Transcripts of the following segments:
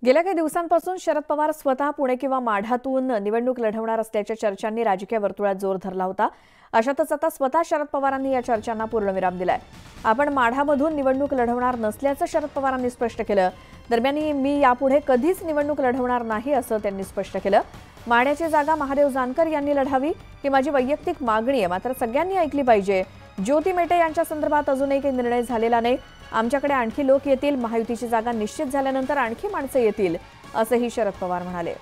गेल्या काही दिवसांपासून शरद पवार स्वतः पुणे किंवा माढ्यातून निवडणूक लढवणार असल्याच्या चर्चांनी राजकीय वर्तुळात जोर धरला होता। अशातच आता स्वतः शरद पवारांनी या चर्चांना पूर्णविराम दिलाय। आपण माढ्यामधून निवडणूक लढवणार नसल्याचं शरद पवारांनी स्पष्ट केलं। दरम्यान मी यापुढे कधीच निवडणूक लढवणार नाही असं त्यांनी स्पष्ट केलं। माढ्याची जागा महादेव जानकर यांनी लढावी ही माझी वैयक्तिक मागणी आहे, मात्र सगळ्यांनी ऐकली पाहिजे। ज्योती मेटे यांच्या संदर्भात अजूनही काही निर्णय झालेला नाही। आमच्याकडे आणखी लोक येतील, महायुतीची जागा निश्चित झाल्यानंतर आणखी माणसं येतील असंही शरद पवार म्हणाले।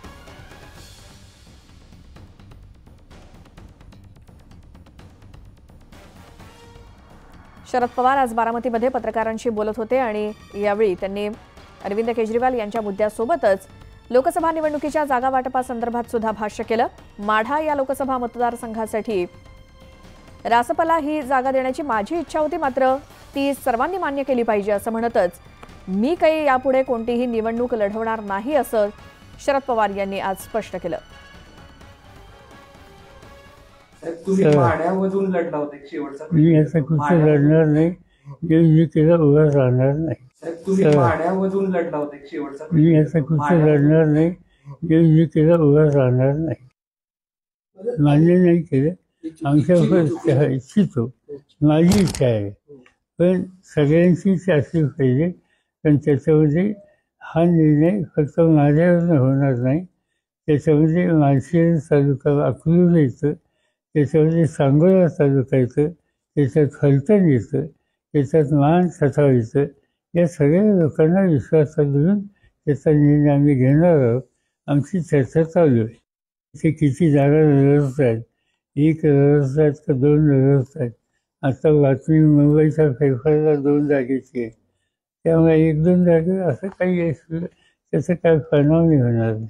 शरद पवार आज बारामतीमध्ये पत्रकारांशी बोलत होते आणि यावेळी त्यांनी अरविंद केजरीवाल यांच्या मुद्द्यासोबतच लोकसभा निवडणुकीच्या जागा वाटपासंदर्भात सुद्धा भाष्य केलं। माढा या लोकसभा मतदारसंघासाठी रासपला ही जागा देण्याची माझी इच्छा होती, मात्र ती सर्वांनी मान्य केली पाहिजे असं म्हणतच मी काही यापुढे कोणतीही निवडणूक लढवणार नाही असं शरद पवार यांनी आज स्पष्ट केलं। तुम्ही माढ्यामधून लढला होता शेवटचा, मी असं कुठे लढणार नाही, मी केलं उभं राहणार नाही। तुम्ही माढ्यामधून लढला होता शेवटचा, मी असं कुठे लढणार नाही, मी केलं उभं राहणार नाही। मान्य नाही केलं, आमच्या इच्छितो, माझी इच्छा आहे, पण सगळ्यांचीच असली पाहिजे। पण त्याच्यामध्ये हा निर्णय फक्त माझ्यावरनं होणार नाही, त्याच्यामध्ये माळशिरस तालुका अकलूज येतं, त्याच्यामध्ये सांगोला तालुका येतं, त्याच्यात फलटण येतं, त्याच्यात मान सथाव येतं। या सगळ्या लोकांना विश्वासात घेऊन त्याचा निर्णय आम्ही घेणार आहोत। आमची चर्चा चालू आहे। ते किती जागा लढवत आहेत, 1 लढवत आहेत का 2 लढवत आहेत। आता बातमी मुंबईच्या फेफारला 2 जागेची आहे, त्यामुळे 1-2 जागे असं काही त्याचं काय परिणाम होणार नाही।